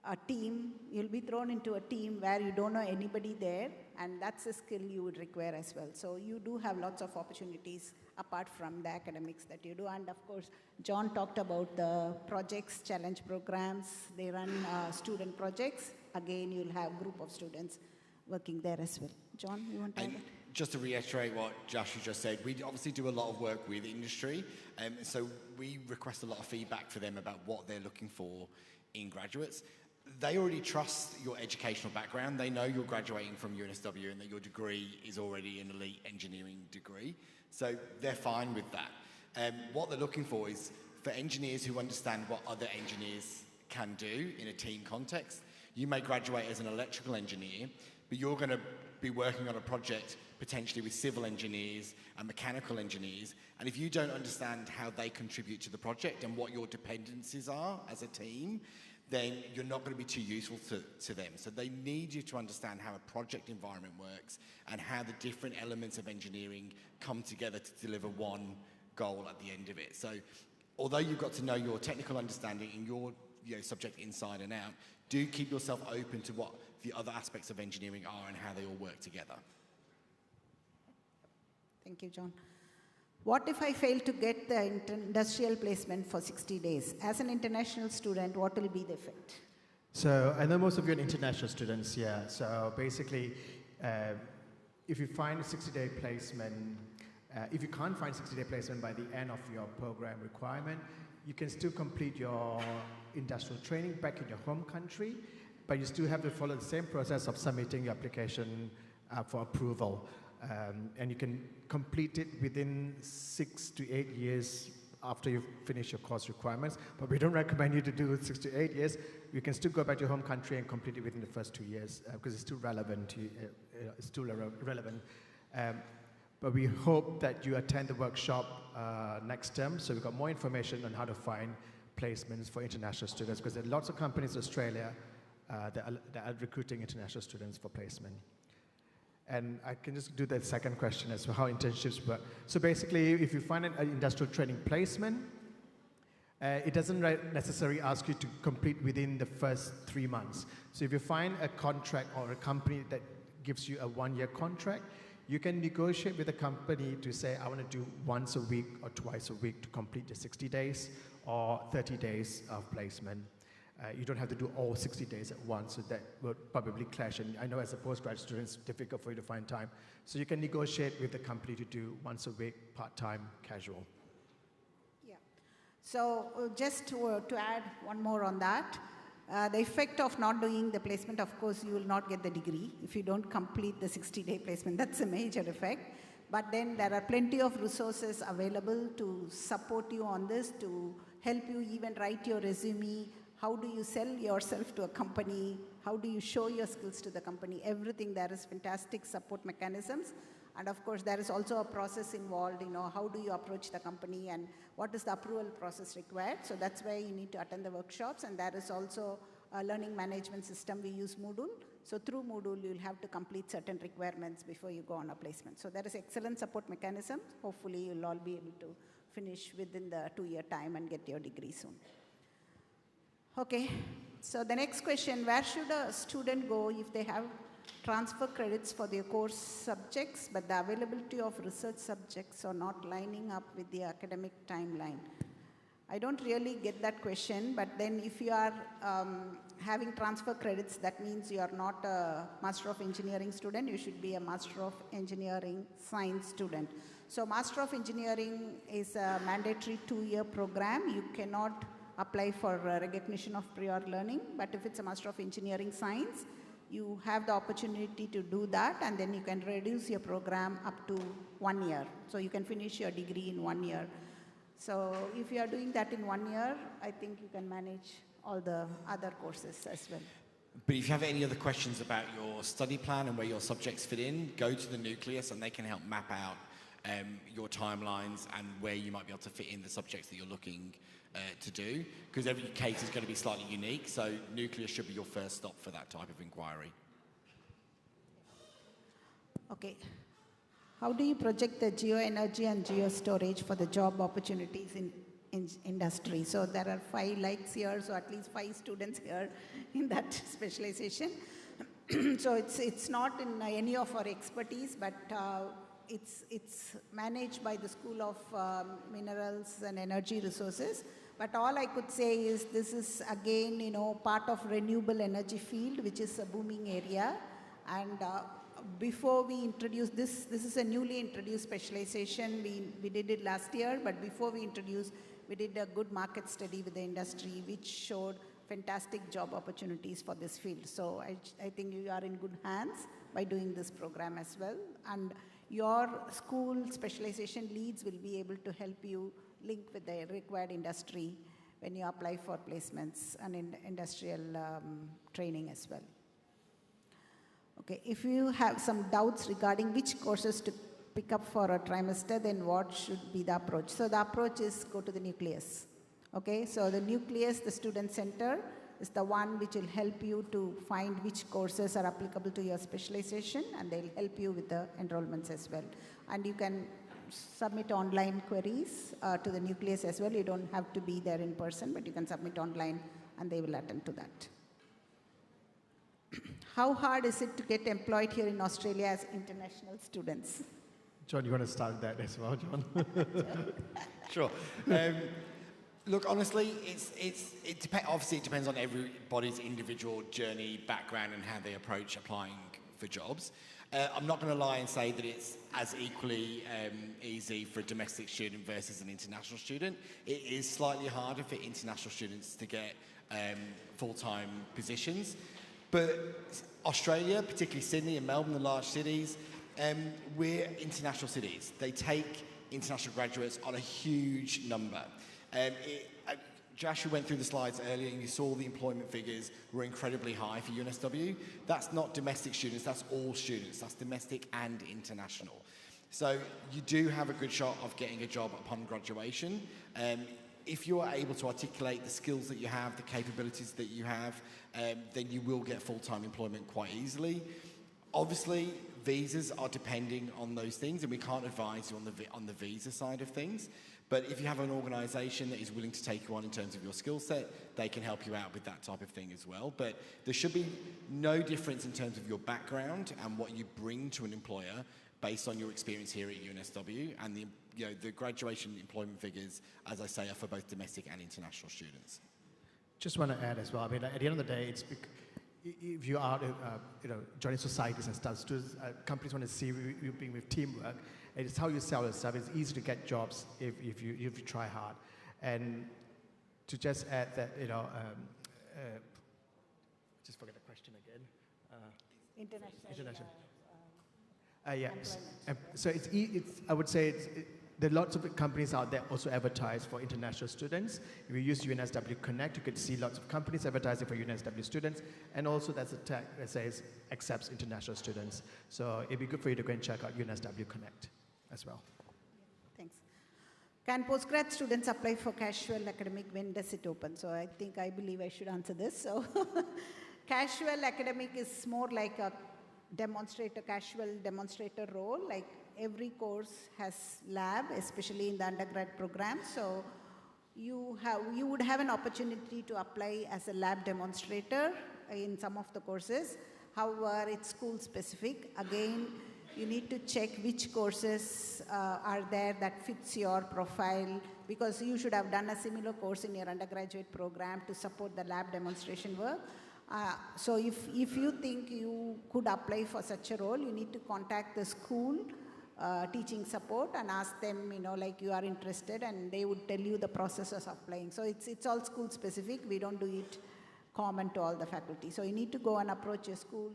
a team, you'll be thrown into a team where you don't know anybody there, and that's a skill you would require as well. So you do have lots of opportunities apart from the academics that you do. And of course, John talked about the projects, challenge programs. They run student projects. Again, you'll have a group of students working there as well. John, you want to add? Just to reiterate what Joshua just said, we obviously do a lot of work with industry, so we request a lot of feedback for them about what they're looking for in graduates. They already trust your educational background. They know you're graduating from UNSW and that your degree is already an elite engineering degree. So they're fine with that. What they're looking for is for engineers who understand what other engineers can do in a team context. You may graduate as an electrical engineer, but you're going to be working on a project potentially with civil engineers and mechanical engineers. And if you don't understand how they contribute to the project and what your dependencies are as a team, then you're not going to be too useful to them. So they need you to understand how a project environment works and how the different elements of engineering come together to deliver one goal at the end of it. So although you've got to know your technical understanding and your subject inside and out, do keep yourself open to what the other aspects of engineering are and how they all work together. Thank you, John. What if I fail to get the industrial placement for 60 days? As an international student, what will be the effect? So I know most of you are international students here. So basically, if you find a 60-day placement, if you can't find 60-day placement by the end of your program requirement, you can still complete your industrial training back in your home country, but you still have to follow the same process of submitting your application for approval. And you can complete it within 6 to 8 years after you finish your course requirements, but we don't recommend you to do it 6 to 8 years. You can still go back to your home country and complete it within the first 2 years because it's still relevant. It's still relevant. But we hope that you attend the workshop next term, so we've got more information on how to find placements for international students, because there are lots of companies in Australia that are recruiting international students for placement. And I can just do the second question as to how internships work. So basically, if you find an industrial training placement, it doesn't necessarily ask you to complete within the first 3 months. So if you find a contract or a company that gives you a 1-year contract, you can negotiate with the company to say, I want to do once a week or twice a week to complete the 60 days or 30 days of placement. You don't have to do all 60 days at once, so that will probably clash. And I know as a postgraduate student, it's difficult for you to find time. So you can negotiate with the company to do once a week, part-time, casual. Yeah. So just to add one more on that, the effect of not doing the placement, of course, you will not get the degree if you don't complete the 60-day placement. That's a major effect. But then there are plenty of resources available to support you on this, to help you even write your resume. How do you sell yourself to a company? How do you show your skills to the company? Everything, there is fantastic support mechanisms. And of course, there is also a process involved, how do you approach the company and what is the approval process required. So that's why you need to attend the workshops. And there is also a learning management system. We use Moodle. So through Moodle, you'll have to complete certain requirements before you go on a placement. So there is excellent support mechanisms. Hopefully, you'll all be able to finish within the 2-year time and get your degree soon. Okay, so the next question, where should a student go if they have transfer credits for their course subjects, but the availability of research subjects are not lining up with the academic timeline? I don't really get that question, but then if you are having transfer credits, that means you are not a Master of Engineering student, you should be a Master of Engineering Science student. So Master of Engineering is a mandatory 2-year program. You cannot apply for recognition of prior learning, but if it's a Master of Engineering Science, you have the opportunity to do that, and then you can reduce your program up to 1 year. So you can finish your degree in 1 year. So if you are doing that in 1 year, I think you can manage all the other courses as well. But if you have any other questions about your study plan and where your subjects fit in, go to the Nucleus and they can help map out your timelines and where you might be able to fit in the subjects that you're looking to do, because every case is going to be slightly unique, so Nucleus should be your first stop for that type of inquiry. Okay. How do you project the geoenergy and geostorage for the job opportunities in industry? So there are 5 likes here, so at least 5 students here in that specialization. So it's not in any of our expertise, but it's managed by the School of Minerals and Energy Resources. But all I could say is this is again, part of renewable energy field, which is a booming area. And before we introduce this is a newly introduced specialization. We did it last year, but before we introduced, we did a good market study with the industry, which showed fantastic job opportunities for this field. So I think you are in good hands by doing this program as well. And your school specialization leads will be able to help you link with the required industry when you apply for placements and in industrial training as well. Okay, if you have some doubts regarding which courses to pick up for a trimester, then what should be the approach? So the approach is go to the Nucleus. Okay, so the Nucleus, the student center, is the one which will help you to find which courses are applicable to your specialization, and they'll help you with the enrollments as well. And you can submit online queries to the Nucleus as well. You don't have to be there in person, but you can submit online and they will attend to that. how hard is it to get employed here in Australia as international students? John, you want to start that as well, John? Sure. Look, honestly, obviously it depends on everybody's individual journey, background, and how they approach applying for jobs. I'm not going to lie and say that it's as equally easy for a domestic student versus an international student. It is slightly harder for international students to get full-time positions. But Australia, particularly Sydney and Melbourne, the large cities, we're international cities. They take international graduates on a huge number. Josh, who went through the slides earlier, and you saw the employment figures were incredibly high for UNSW. That's not domestic students, that's all students. That's domestic and international. So you do have a good shot of getting a job upon graduation. If you are able to articulate the skills that you have, the capabilities that you have, then you will get full-time employment quite easily. Obviously, visas are depending on those things, and we can't advise you on the visa side of things. But if you have an organisation that is willing to take you on in terms of your skill set, they can help you out with that type of thing as well. But there should be no difference in terms of your background and what you bring to an employer based on your experience here at UNSW. And the graduation employment figures, as I say, are for both domestic and international students. Just want to add as well. I mean, at the end of the day, if you are, joining societies and stuff, companies want to see you being with teamwork. It's how you sell yourself. It's easy to get jobs if you try hard. And to just add that, just forget the question again. International. Yes. So I would say there are lots of companies out there also advertise for international students. If you use UNSW Connect, you could see lots of companies advertising for UNSW students. And also there's a tag that says accepts international students. So it'd be good for you to go and check out UNSW Connect as well. Thanks. Can postgrad students apply for casual academic? When does it open? So I believe I should answer this. So casual academic is more like a casual demonstrator role. Like every course has lab, especially in the undergrad program. So you would have an opportunity to apply as a lab demonstrator in some of the courses. However, it's school specific. Again, you need to check which courses are there that fits your profile, because you should have done a similar course in your undergraduate program to support the lab demonstration work. So if you think you could apply for such a role, you need to contact the school teaching support and ask them, like you are interested, and they would tell you the processes of applying. So it's all school specific. We don't do it common to all the faculty. So you need to go and approach a school.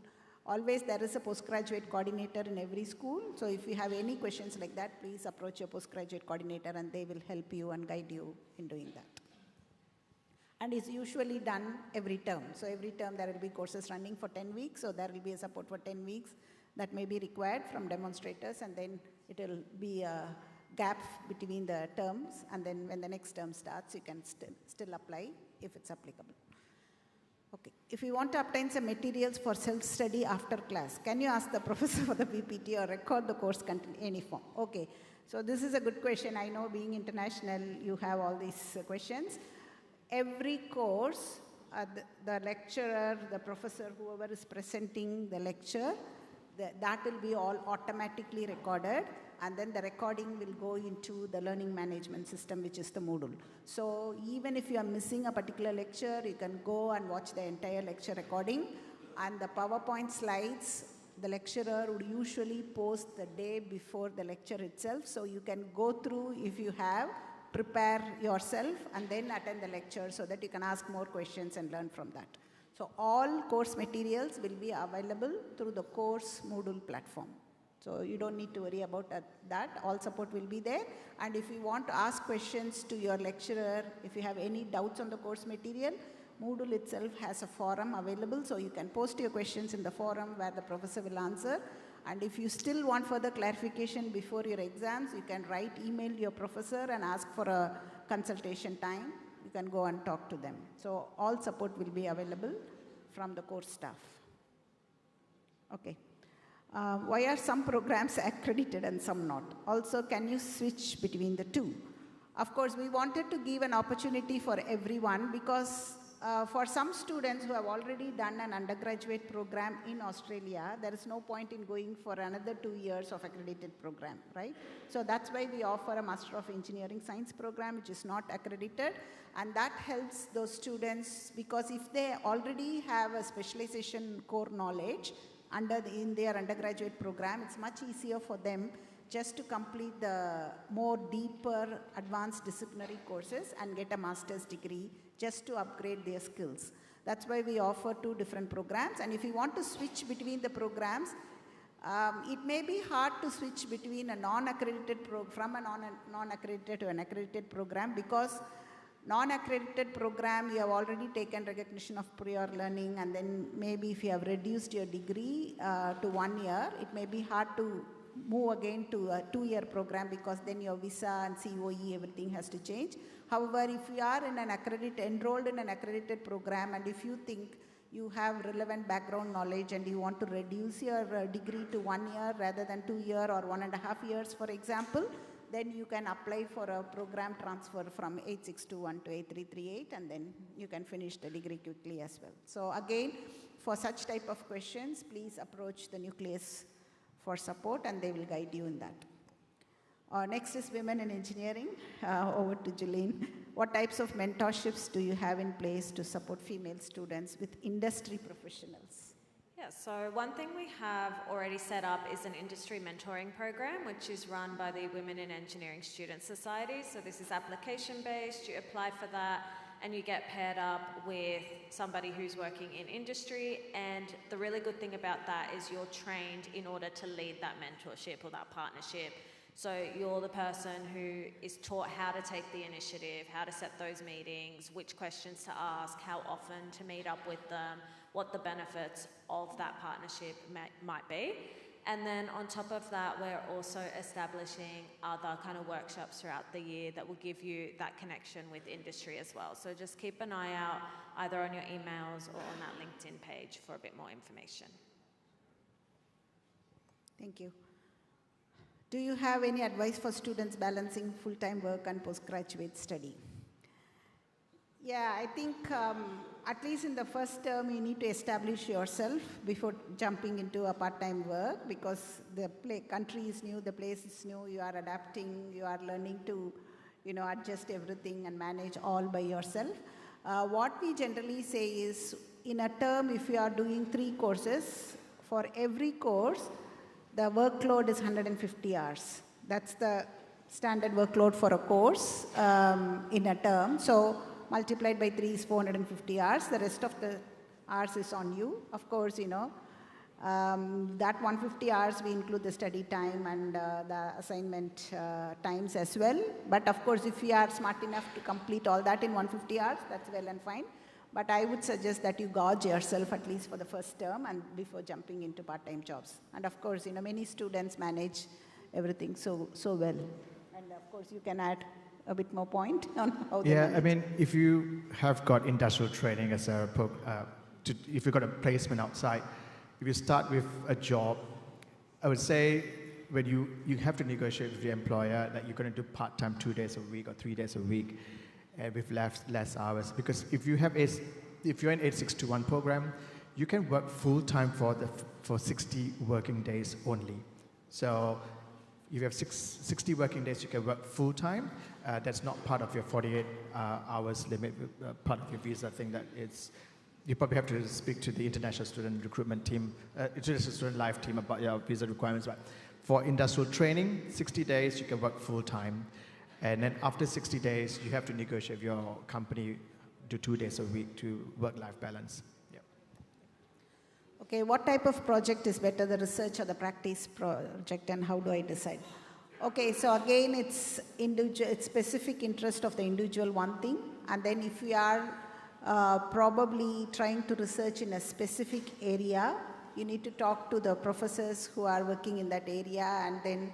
Always there is a postgraduate coordinator in every school. So if you have any questions like that, please approach your postgraduate coordinator and they will help you and guide you in doing that. And it's usually done every term. So every term there will be courses running for 10 weeks. So there will be a support for 10 weeks that may be required from demonstrators, and then it will be a gap between the terms. And then when the next term starts, you can still apply if it's applicable. Okay. If you want to obtain some materials for self-study after class, can you ask the professor for the PPT or record the course content in any form? Okay. So this is a good question. I know being international, you have all these questions. Every course, the lecturer, the professor, whoever is presenting the lecture, that will be all automatically recorded, and then the recording will go into the learning management system, which is the Moodle. So even if you are missing a particular lecture, you can go and watch the entire lecture recording, and the PowerPoint slides, the lecturer would usually post the day before the lecture itself, so you can go through, if you have, prepare yourself and then attend the lecture so that you can ask more questions and learn from that. So all course materials will be available through the course Moodle platform. So you don't need to worry about that. All support will be there. And if you want to ask questions to your lecturer, if you have any doubts on the course material, Moodle itself has a forum available. So you can post your questions in the forum where the professor will answer. And if you still want further clarification before your exams, you can email your professor and ask for a consultation time. You can go and talk to them. So all support will be available from the course staff. Okay. Why are some programs accredited and some not? Also, can you switch between the two? Of course, we wanted to give an opportunity for everyone because for some students who have already done an undergraduate program in Australia, there is no point in going for another 2 years of accredited program, right? So that's why we offer a Master of Engineering Science program, which is not accredited, and that helps those students, because if they already have a specialization core knowledge in their undergraduate program, it's much easier for them just to complete the more deeper advanced disciplinary courses and get a master's degree just to upgrade their skills. That's why we offer 2 different programs, and if you want to switch between the programs, it may be hard to switch between a non-accredited from a non-accredited to an accredited program, because non-accredited program, you have already taken recognition of prior learning, and then maybe if you have reduced your degree to 1 year, it may be hard to move again to a 2-year program, because then your visa and COE, everything has to change. However, if you are in an enrolled in an accredited program, and if you think you have relevant background knowledge and you want to reduce your degree to 1 year rather than 2 years or 1.5 years, for example, then you can apply for a program transfer from 8621 to 8338, and then you can finish the degree quickly as well. So again, for such type of questions, please approach the Nucleus for support, and they will guide you in that. Next is Women in Engineering. Over to Jolene. What types of mentorships do you have in place to support female students with industry professionals? Yeah, so one thing we have already set up is an industry mentoring program, which is run by the Women in Engineering Student Society. So this is application-based, you apply for that, and you get paired up with somebody who's working in industry. And the really good thing about that is you're trained in order to lead that mentorship or that partnership. So you're the person who is taught how to take the initiative, how to set those meetings, which questions to ask, how often to meet up with them, what the benefits of that partnership might be. And then on top of that, we're also establishing other kind of workshops throughout the year that will give you that connection with industry as well. So just keep an eye out either on your emails or on that LinkedIn page for a bit more information. Thank you. Do you have any advice for students balancing full-time work and postgraduate study? Yeah, I think at least in the first term, you need to establish yourself before jumping into a part-time work, because the country is new, the place is new, you are adapting, you are learning to, adjust everything and manage all by yourself. What we generally say is, in a term, if you are doing 3 courses, for every course, the workload is 150 hours. That's the standard workload for a course in a term. So multiplied by 3 is 450 hours. The rest of the hours is on you. Of course, that 150 hours, we include the study time and the assignment times as well. But of course, if you are smart enough to complete all that in 150 hours, that's well and fine. But I would suggest that you gauge yourself at least for the first term and before jumping into part-time jobs. And of course, many students manage everything so well. And of course, you can add a bit more point on how they manage. I mean, if you have got industrial training as if you've got a placement outside, if you start with a job, I would say when you have to negotiate with your employer that you're going to do part-time 2 days a week or 3 days a week, with less hours, because if you're in 8621 program, you can work full-time for 60 working days only. So if you have 60 working days, you can work full-time. That's not part of your 48 hours limit, part of your visa thing. You probably have to speak to the International Student Recruitment Team, International Student Life Team about your visa requirements. But for industrial training, 60 days, you can work full-time. And then after 60 days, you have to negotiate with your company to 2 days a week to work-life balance. Yeah. Okay, what type of project is better, the research or the practice project, and how do I decide? Okay, so again, it's specific interest of the individual, one thing. And then if we are probably trying to research in a specific area, you need to talk to the professors who are working in that area and then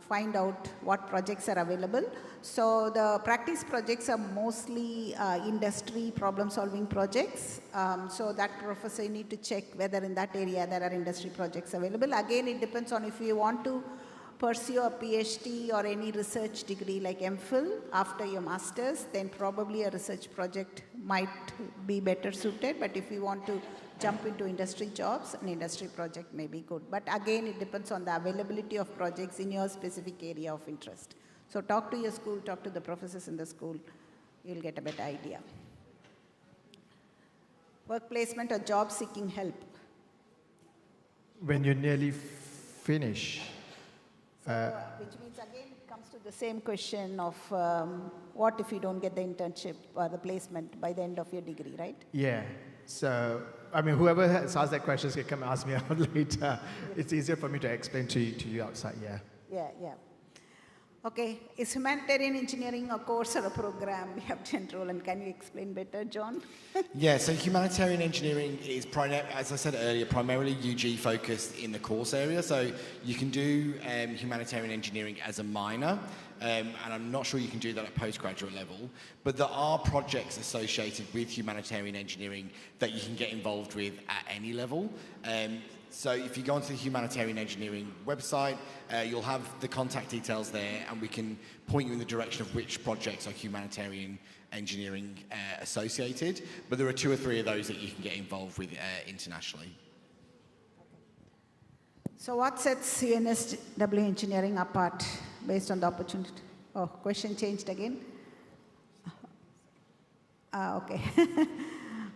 find out what projects are available. So the practice projects are mostly industry problem-solving projects. So that professor, you need to check whether in that area there are industry projects available. Again, it depends on if you want to pursue a PhD or any research degree like MPhil after your master's, then probably a research project might be better suited. But if you want to jump into industry jobs, an industry project may be good. But again, it depends on the availability of projects in your specific area of interest. So talk to your school, talk to the professors in the school, you'll get a better idea. Work placement or job seeking help. When you nearly finish. Which means again it comes to the same question of what if you don't get the internship or the placement by the end of your degree, right? Yeah. So, I mean, whoever has asked that question can come ask me out later. It's easier for me to explain to you outside, yeah. Yeah. Okay, is humanitarian engineering a course or a program we have to enroll, and can you explain better, John? Yeah, so humanitarian engineering is, as I said earlier, primarily UG focused in the course area. So you can do humanitarian engineering as a minor, and I'm not sure you can do that at postgraduate level, but there are projects associated with humanitarian engineering that you can get involved with at any level. So if you go onto the humanitarian engineering website, you'll have the contact details there, and we can point you in the direction of which projects are humanitarian engineering associated. But there are 2 or 3 of those that you can get involved with internationally. So what sets UNSW engineering apart based on the opportunity? Oh, question changed again. Okay.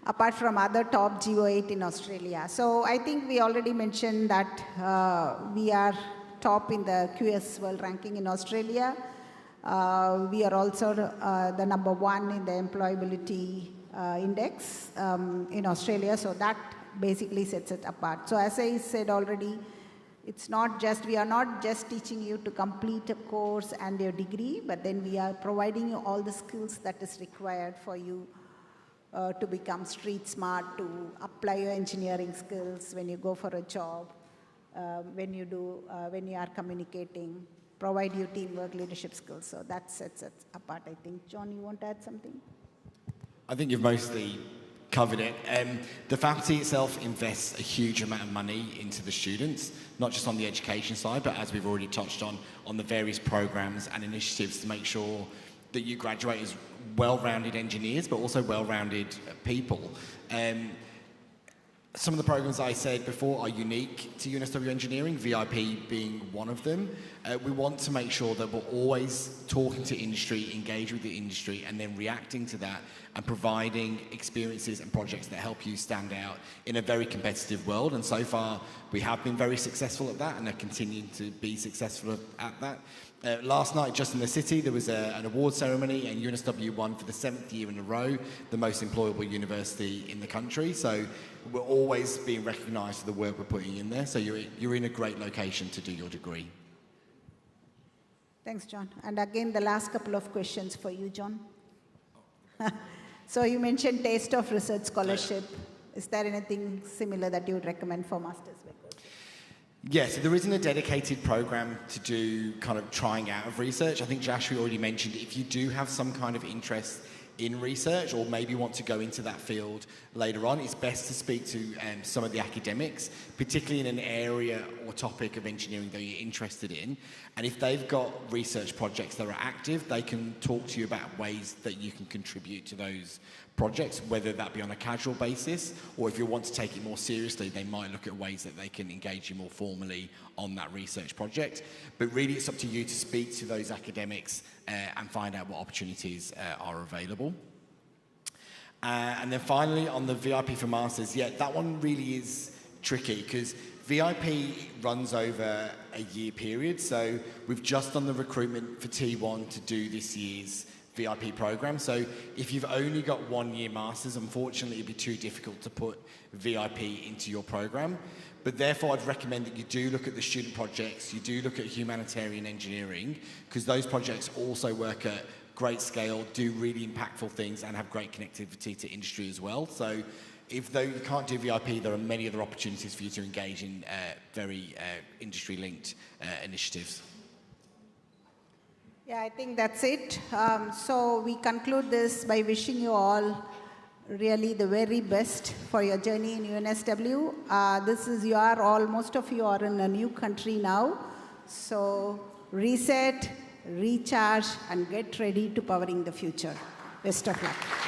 Apart from other top GO8 in Australia. So I think we already mentioned that we are top in the QS World Ranking in Australia. We are also the number 1 in the employability index in Australia. So that basically sets it apart. So as I said already, it's not just, we are not just teaching you to complete a course and your degree, but then we are providing you all the skills that is required for you to become street smart, to apply your engineering skills when you go for a job, when you are communicating, provide you teamwork, leadership skills. So that sets it apart, I think. John, you want to add something? I think you've mostly covered it. The faculty itself invests a huge amount of money into the students, not just on the education side, but as we've already touched on the various programs and initiatives to make sure that you graduate as well-rounded engineers, but also well-rounded people. Some of the programs I said before are unique to UNSW Engineering, VIP being one of them. We want to make sure that we're always talking to industry, engage with the industry, and then reacting to that and providing experiences and projects that help you stand out in a very competitive world. And so far, we have been very successful at that and are continuing to be successful at that. Last night, just in the city, there was an award ceremony, and UNSW won for the 7th year in a row the most employable university in the country. So we're always being recognised for the work we're putting in there. So you're in a great location to do your degree. Thanks, John. And again, the last couple of questions for you, John. So you mentioned Taste of Research Scholarship. Is there anything similar that you would recommend for Masters Workers? Yes, there isn't a dedicated program to do kind of trying out of research. I think Joshua already mentioned if you do have some kind of interest in research or maybe want to go into that field later on, it's best to speak to some of the academics, particularly in an area or topic of engineering that you're interested in. And if they've got research projects that are active, they can talk to you about ways that you can contribute to those projects, whether that be on a casual basis, or if you want to take it more seriously, they might look at ways that they can engage you more formally on that research project. But really, it's up to you to speak to those academics and find out what opportunities are available. And then finally, on the VIP for Masters, yeah, that one really is tricky because VIP runs over a year period. So we've just done the recruitment for T1 to do this year's VIP program. So if you've only got 1 year Masters, unfortunately, it'd be too difficult to put VIP into your program. But therefore, I'd recommend that you do look at the student projects, you do look at humanitarian engineering, because those projects also work at great scale, do really impactful things, and have great connectivity to industry as well. So if though you can't do VIP, there are many other opportunities for you to engage in very industry-linked initiatives. Yeah, I think that's it. So we conclude this by wishing you all really the very best for your journey in UNSW. Most of you are in a new country now. So reset, recharge, and get ready to powering the future. Best of luck.